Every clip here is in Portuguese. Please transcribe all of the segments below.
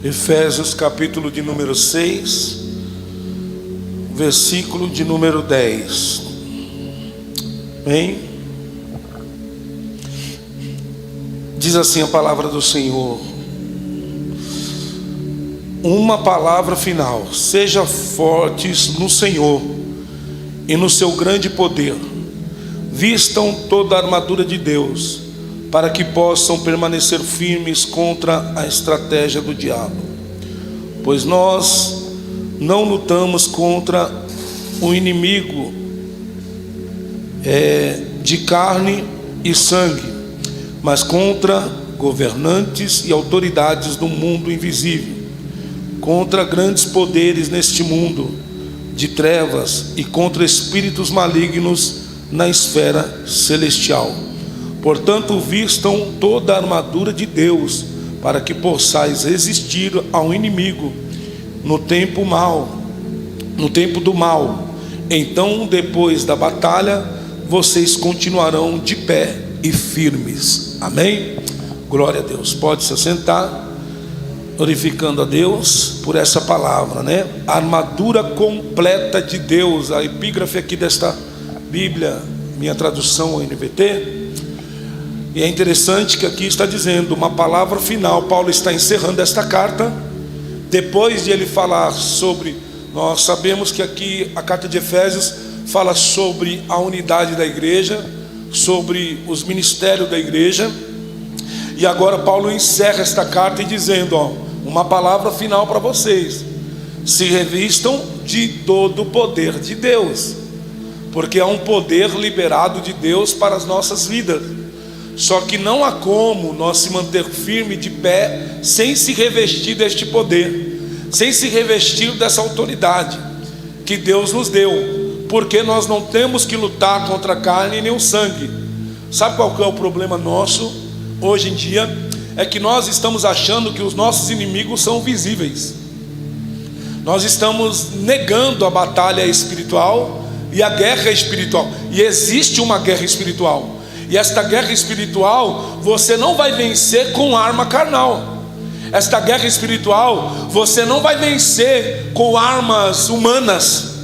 Efésios capítulo de número 6, versículo de número 10. Bem, diz assim a palavra do Senhor. Uma palavra final: seja fortes no Senhor e no seu grande poder. Vistam toda a armadura de Deus, para que possam permanecer firmes contra a estratégia do diabo. Pois nós não lutamos contra o inimigo de carne e sangue, mas contra governantes e autoridades do mundo invisível, contra grandes poderes neste mundo de trevas e contra espíritos malignos na esfera celestial. Portanto, vistam toda a armadura de Deus, para que possais resistir ao inimigo no tempo do mal. Então, depois da batalha, vocês continuarão de pé e firmes. Amém? Glória a Deus. Pode se assentar, glorificando a Deus por essa palavra, né? A armadura completa de Deus. A epígrafe aqui desta Bíblia, minha tradução, a NVT. E é interessante que aqui está dizendo uma palavra final. Paulo está encerrando esta carta, depois de ele falar sobre, nós sabemos que aqui a carta de Efésios fala sobre a unidade da igreja, sobre os ministérios da igreja. E agora Paulo encerra esta carta e dizendo, uma palavra final para vocês: se revistam de todo o poder de Deus, porque há um poder liberado de Deus para as nossas vidas. Só que não há como nós se manter firme de pé sem se revestir deste poder, sem se revestir dessa autoridade que Deus nos deu, porque nós não temos que lutar contra a carne nem o sangue. Sabe qual que é o problema nosso hoje em dia? É que nós estamos achando que os nossos inimigos são visíveis. Nós estamos negando a batalha espiritual e a guerra espiritual. E existe uma guerra espiritual. E esta guerra espiritual você não vai vencer com arma carnal. Esta guerra espiritual você não vai vencer com armas humanas.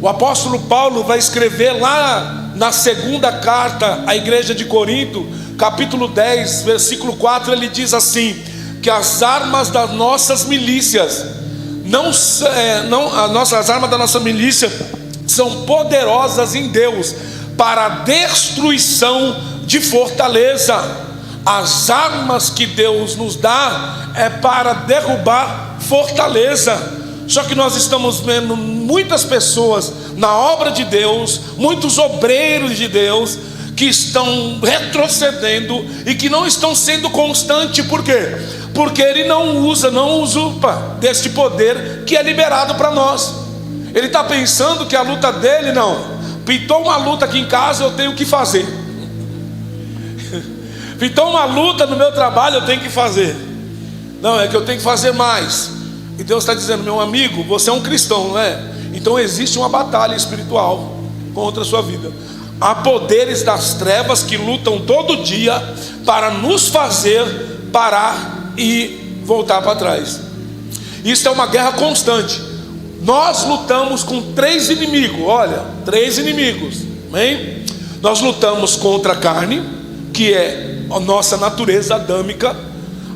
O apóstolo Paulo vai escrever lá na segunda carta à igreja de Corinto, capítulo 10, versículo 4, ele diz assim: que as armas das nossas milícias as armas da nossa milícia são poderosas em Deus para a destruição de fortaleza. As armas que Deus nos dá é para derrubar fortaleza. Só que nós estamos vendo muitas pessoas na obra de Deus, muitos obreiros de Deus, que estão retrocedendo e que não estão sendo constantes. Por quê? Porque ele não usurpa deste poder que é liberado para nós. Ele está pensando que a luta dele, pintou uma luta aqui em casa, eu tenho que fazer. Pintou uma luta no meu trabalho, eu tenho que fazer. Não, é que eu tenho que fazer mais. E Deus está dizendo: meu amigo, você é um cristão, não é? Então existe uma batalha espiritual contra a sua vida. Há poderes das trevas que lutam todo dia para nos fazer parar e voltar para trás. Isso é uma guerra constante. Nós lutamos com três inimigos. Olha, três inimigos, amém? Nós lutamos contra a carne, que é a nossa natureza adâmica.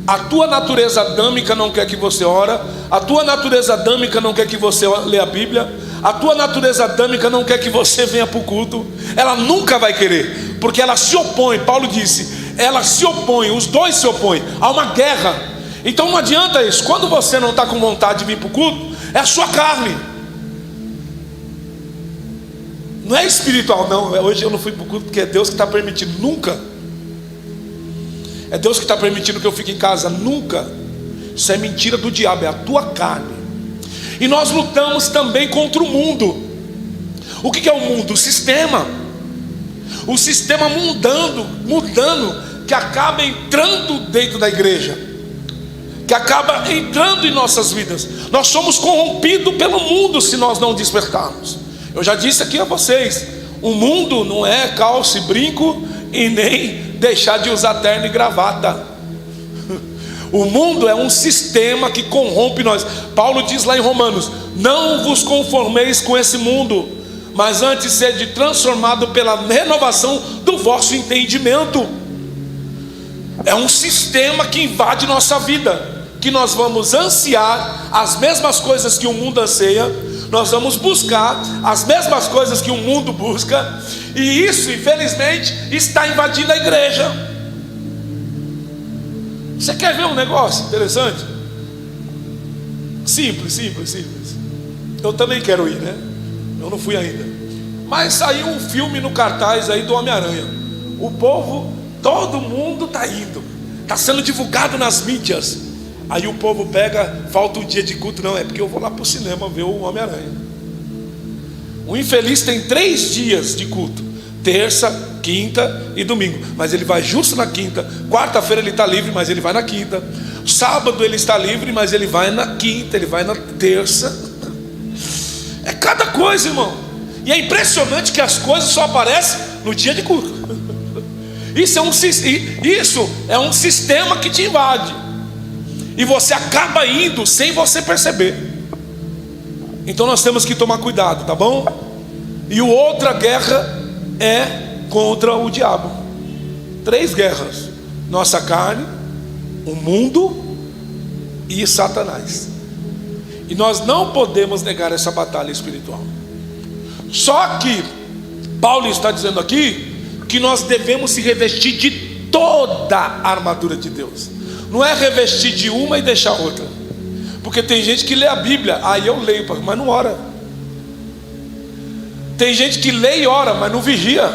A tua natureza adâmica não quer que você ora. A tua natureza adâmica não quer que você lê a Bíblia. A tua natureza adâmica não quer que você venha para o culto. Ela nunca vai querer, porque ela se opõe. Paulo disse, ela se opõe, os dois se opõem. Há uma guerra. Então não adianta isso. Quando você não está com vontade de vir para o culto, é a sua carne. Não é espiritual, não. Hoje eu não fui para o culto porque é Deus que está permitindo. Nunca. É Deus que está permitindo que eu fique em casa. Nunca. Isso é mentira do diabo, é a tua carne. E nós lutamos também contra o mundo. O que é o mundo? O sistema. O sistema mudando, que acaba entrando dentro da igreja, que acaba entrando em nossas vidas. Nós somos corrompidos pelo mundo se nós não despertarmos. Eu já disse aqui a vocês, o mundo não é calça e brinco e nem deixar de usar terno e gravata. O mundo é um sistema que corrompe nós. Paulo diz lá em Romanos: não vos conformeis com esse mundo, mas antes sede transformado pela renovação do vosso entendimento. É um sistema que invade nossa vida, que nós vamos ansiar as mesmas coisas que o mundo anseia, nós vamos buscar as mesmas coisas que o mundo busca, e isso infelizmente está invadindo a igreja. Você quer ver um negócio interessante? Simples. Eu também quero ir, né? Eu não fui ainda. Mas saiu um filme no cartaz aí do Homem-Aranha. O povo, todo mundo está indo. Está sendo divulgado nas mídias. Aí o povo pega, falta um dia de culto. Não, é porque eu vou lá para o cinema ver o Homem-Aranha. O infeliz tem 3 dias de culto: terça, quinta e domingo. Mas ele vai justo na quinta. Quarta-feira ele está livre, mas ele vai na quinta. Sábado ele está livre, mas ele vai na quinta, ele vai na terça. É cada coisa, irmão. E é impressionante que as coisas só aparecem no dia de culto. Isso é um sistema que te invade, e você acaba indo sem você perceber. Então nós temos que tomar cuidado, tá bom? E outra guerra é contra o diabo. 3 guerras: nossa carne, o mundo e Satanás. E nós não podemos negar essa batalha espiritual. Só que Paulo está dizendo aqui que nós devemos se revestir de toda a armadura de Deus. Não é revestir de uma e deixar outra. Porque tem gente que lê a Bíblia, aí eu leio, mas não ora. Tem gente que lê e ora, mas não vigia.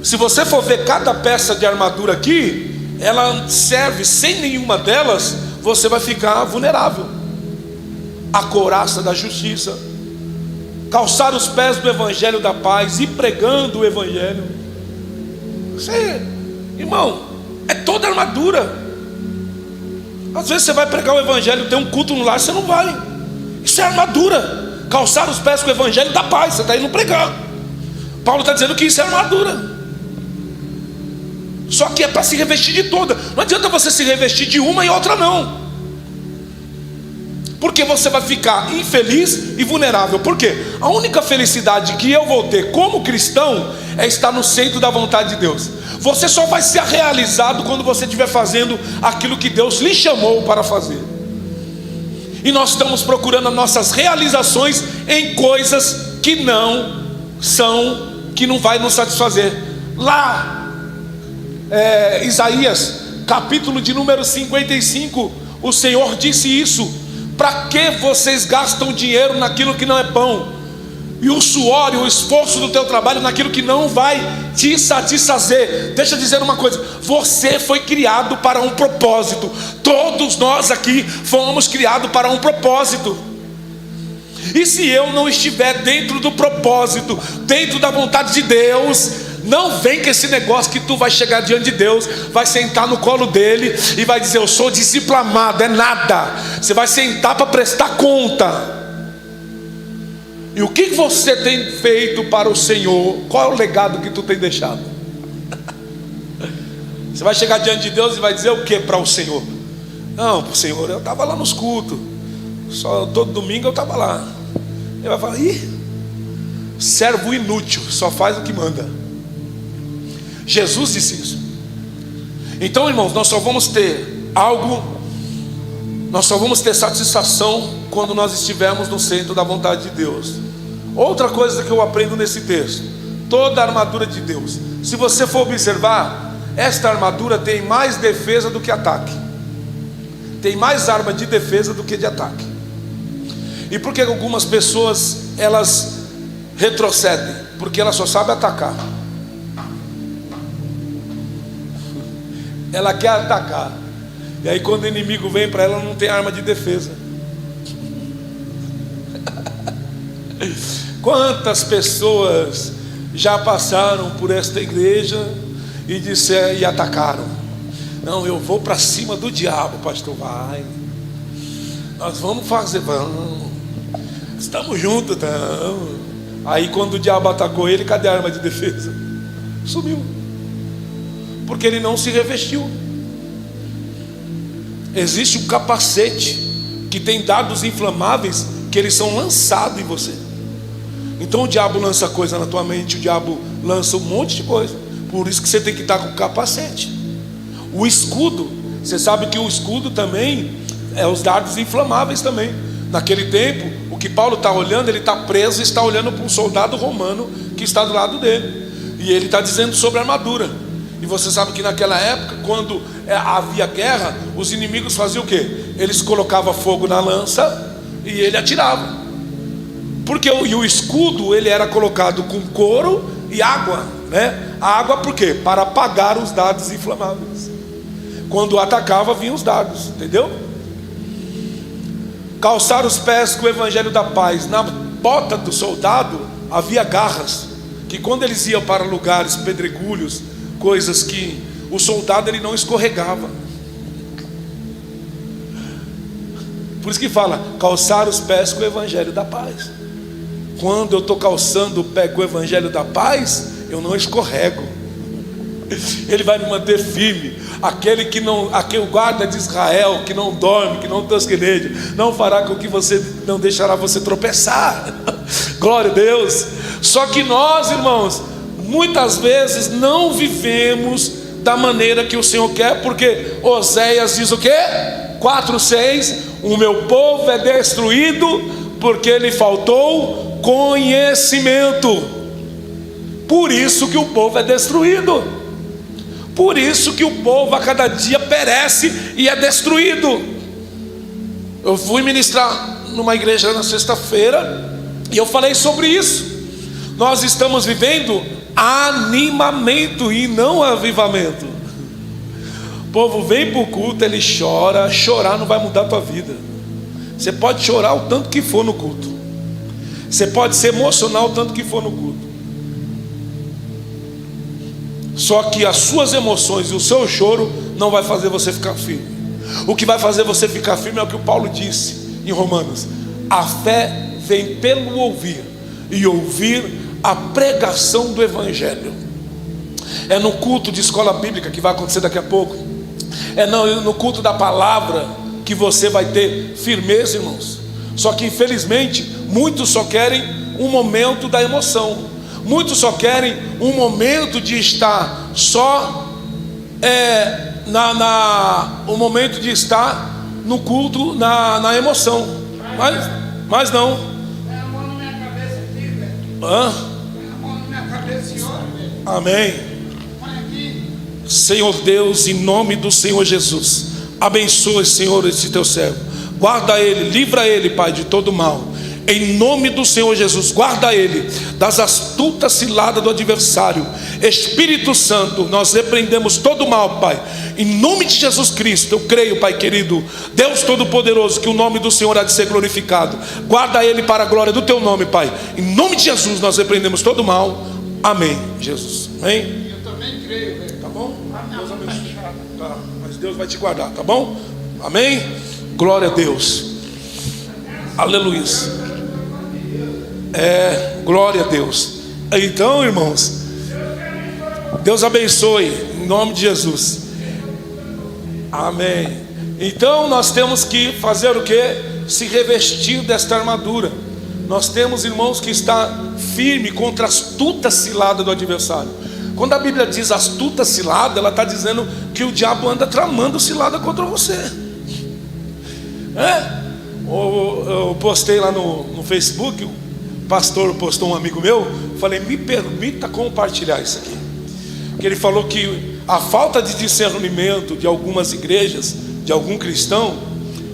Se você for ver cada peça de armadura aqui, ela serve, sem nenhuma delas você vai ficar vulnerável. A couraça da justiça, calçar os pés do evangelho da paz e pregando o evangelho. Você, irmão, é toda armadura. Às vezes você vai pregar o evangelho, tem um culto no lar, você não vai. Isso é armadura. Calçar os pés com o evangelho da paz, você está indo pregar. Paulo está dizendo que isso é armadura. Só que é para se revestir de toda. Não adianta você se revestir de uma e outra não, porque você vai ficar infeliz e vulnerável. Por quê? A única felicidade que eu vou ter como cristão é estar no centro da vontade de Deus. Você só vai ser realizado quando você estiver fazendo aquilo que Deus lhe chamou para fazer. E nós estamos procurando as nossas realizações em coisas que não vai nos satisfazer. Lá Isaías, capítulo de número 55, o Senhor disse isso: para que vocês gastam dinheiro naquilo que não é pão, e o suor e o esforço do teu trabalho naquilo que não vai te satisfazer? Deixa eu dizer uma coisa: você foi criado para um propósito. Todos nós aqui fomos criados para um propósito. E se eu não estiver dentro do propósito, dentro da vontade de Deus, não vem com esse negócio que tu vai chegar diante de Deus, vai sentar no colo dele e vai dizer: eu sou discípulo amado. É nada. Você vai sentar para prestar conta. E o que você tem feito para o Senhor? Qual é o legado que tu tem deixado? Você vai chegar diante de Deus e vai dizer o que para o Senhor? Não, para o Senhor, eu estava lá nos cultos, só todo domingo eu estava lá. Ele vai falar: ih, servo inútil, só faz o que manda. Jesus disse isso. Então, irmãos, nós só vamos ter satisfação quando nós estivermos no centro da vontade de Deus. Outra coisa que eu aprendo nesse texto: toda a armadura de Deus. Se você for observar, esta armadura tem mais defesa do que ataque. Tem mais arma de defesa do que de ataque. E por que algumas pessoas elas retrocedem? Porque elas só sabem atacar. Ela quer atacar, e aí quando o inimigo vem para ela, não tem arma de defesa. Quantas pessoas já passaram por esta igreja e atacaram? Não, eu vou para cima do diabo, pastor. Vai, nós vamos fazer, vamos, estamos juntos, não. Aí quando o diabo atacou ele, cadê a arma de defesa? Sumiu. Porque ele não se revestiu. Existe um capacete que tem dardos inflamáveis que eles são lançados em você. Então o diabo lança coisa na tua mente, o diabo lança um monte de coisa. Por isso que você tem que estar com o capacete. O escudo, você sabe que o escudo também é os dardos inflamáveis também. Naquele tempo, o que Paulo está olhando, ele está preso e está olhando para um soldado romano que está do lado dele. E ele está dizendo sobre a armadura. E você sabe que naquela época, quando havia guerra, os inimigos faziam o quê? Eles colocavam fogo na lança e ele atirava. Porque o escudo, ele era colocado com couro e água, né? A água por quê? Para apagar os dardos inflamáveis. Quando atacava, vinham os dardos, entendeu? Calçar os pés com o evangelho da paz. Na bota do soldado havia garras, que quando eles iam para lugares, pedregulhos, coisas que o soldado ele não escorregava. Por isso que fala, calçar os pés com o evangelho da paz. Quando eu estou calçando o pé com o evangelho da paz, eu não escorrego. Ele vai me manter firme. Aquele guarda de Israel, que não dorme, que não tosqueneja, não fará com que você, não deixará você tropeçar. Glória a Deus. Só que nós, irmãos, muitas vezes não vivemos da maneira que o Senhor quer, porque Oséias diz o quê? 4:6: o meu povo é destruído porque lhe faltou conhecimento. Por isso que o povo é destruído. Por isso que o povo a cada dia perece e é destruído. Eu fui ministrar numa igreja na sexta-feira e eu falei sobre isso. Nós estamos vivendo animamento e não avivamento. O povo vem para o culto, ele chora. Chorar não vai mudar a tua vida. Você pode chorar o tanto que for no culto. Você pode se emocionar o tanto que for no culto. Só que as suas emoções e o seu choro não vai fazer você ficar firme. O que vai fazer você ficar firme é o que o Paulo disse em Romanos: a fé vem pelo ouvir, e ouvir a pregação do evangelho. É no culto de escola bíblica, que vai acontecer daqui a pouco. É no culto da palavra que você vai ter firmeza, irmãos. Só que infelizmente muitos só querem um momento da emoção. Muitos só querem um momento de estar só o momento de estar no culto, na emoção. Mas não. Põe a mão na minha cabeça aqui, velho. Hã? Põe a mão na minha cabeça e ora, velho. Amém. Põe aqui. Senhor Deus, em nome do Senhor Jesus, abençoe, Senhor, esse teu servo. Guarda ele, livra ele, Pai, de todo mal. Em nome do Senhor Jesus, guarda ele das astutas ciladas do adversário. Espírito Santo, nós repreendemos todo mal, Pai. Em nome de Jesus Cristo, eu creio, Pai querido, Deus Todo-Poderoso, que o nome do Senhor há de ser glorificado. Guarda ele para a glória do teu nome, Pai. Em nome de Jesus, nós repreendemos todo mal. Amém, Jesus. Amém? Eu também creio, velho. Tá bom? Deus abençoe. Tá, mas Deus vai te guardar, tá bom? Amém? Glória a Deus. Aleluia. Glória a Deus. Então, irmãos, Deus abençoe em nome de Jesus. Amém. Então nós temos que fazer o que? Se revestir desta armadura. Nós temos, irmãos, que estar firme contra a astuta cilada do adversário. Quando a Bíblia diz astuta cilada, ela está dizendo que o diabo anda tramando cilada contra você. Eu postei lá no Facebook, o pastor postou, um amigo meu, falei, me permita compartilhar isso aqui. Que ele falou que a falta de discernimento de algumas igrejas, de algum cristão,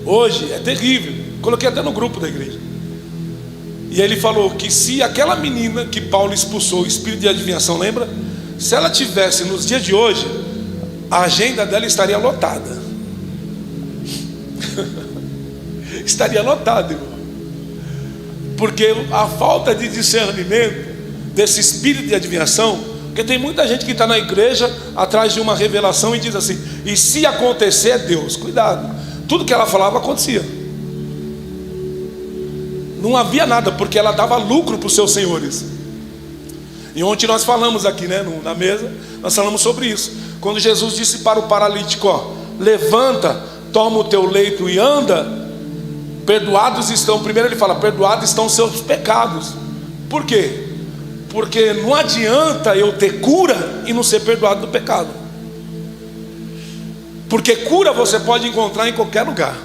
hoje é terrível. Coloquei até no grupo da igreja. E ele falou que se aquela menina que Paulo expulsou, o espírito de adivinhação, lembra? Se ela tivesse nos dias de hoje, a agenda dela estaria lotada. Estaria lotada, irmão. Porque a falta de discernimento desse espírito de adivinhação, porque tem muita gente que está na igreja atrás de uma revelação e diz assim, e se acontecer é Deus. Cuidado, tudo que ela falava acontecia. Não havia nada, porque ela dava lucro para os seus senhores. E ontem nós falamos aqui, né, na mesa, nós falamos sobre isso. Quando Jesus disse para o paralítico, ó, levanta, toma o teu leito e anda, perdoados estão, primeiro ele fala, perdoados estão os seus pecados. Por quê? Porque não adianta eu ter cura e não ser perdoado do pecado. Porque cura você pode encontrar em qualquer lugar.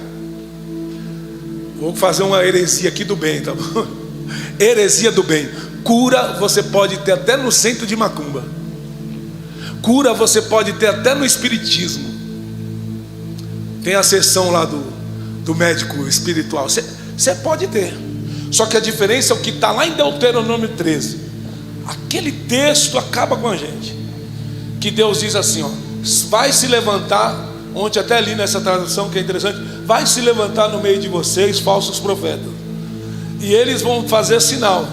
Vou fazer uma heresia aqui do bem, tá bom? Heresia do bem. Cura você pode ter até no centro de macumba. Cura você pode ter até no espiritismo. Tem a sessão lá do médico espiritual. Você pode ter. Só que a diferença é o que está lá em Deuteronômio 13. Aquele texto acaba com a gente. Que Deus diz assim, ó, vai se levantar, ontem até li nessa tradução que é interessante, vai se levantar no meio de vocês falsos profetas, e eles vão fazer sinal,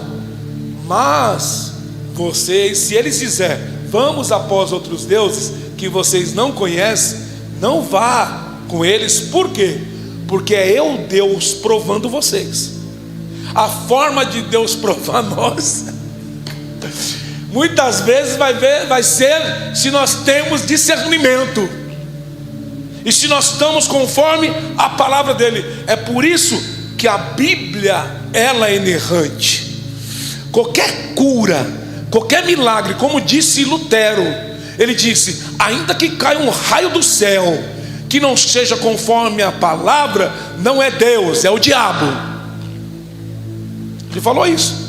mas vocês, se eles disserem, vamos após outros deuses que vocês não conhecem, não vá com eles. Por quê? Porque é eu, Deus, provando vocês. A forma de Deus provar nós muitas vezes vai ser se nós temos discernimento e se nós estamos conforme a palavra dele. É por isso que a Bíblia, ela é inerrante. Qualquer cura, qualquer milagre, como disse Lutero, ele disse, ainda que caia um raio do céu, que não seja conforme a palavra, não é Deus, é o diabo. Ele falou isso.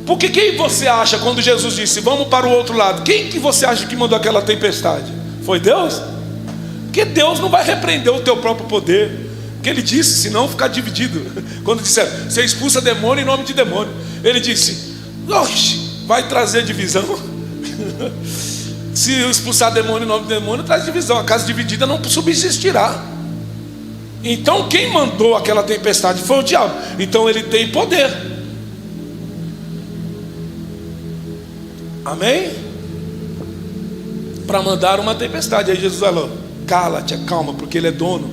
Porque quem você acha, quando Jesus disse, vamos para o outro lado, quem que você acha que mandou aquela tempestade? Foi Deus? Porque Deus não vai repreender o teu próprio poder, que ele disse, senão ficar dividido. Quando disseram, você expulsa demônio em nome de demônio, ele disse, oxe, vai trazer divisão. Se eu expulsar demônio em nome de demônio, traz divisão. A casa dividida não subsistirá. Então quem mandou aquela tempestade foi o diabo. Então ele tem poder. Amém? Para mandar uma tempestade. Aí Jesus falou, cala-te, acalma, porque ele é dono,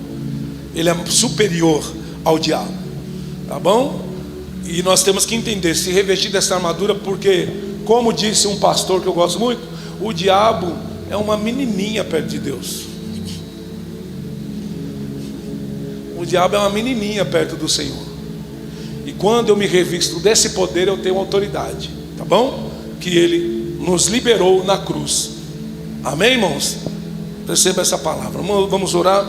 ele é superior ao diabo. Tá bom? E nós temos que entender, se revestir dessa armadura, porque, como disse um pastor que eu gosto muito, o diabo é uma menininha perto de Deus. O diabo é uma menininha perto do Senhor. E quando eu me revisto desse poder, eu tenho autoridade. Tá bom? Que ele nos liberou na cruz. Amém, irmãos? Receba essa palavra. Vamos orar.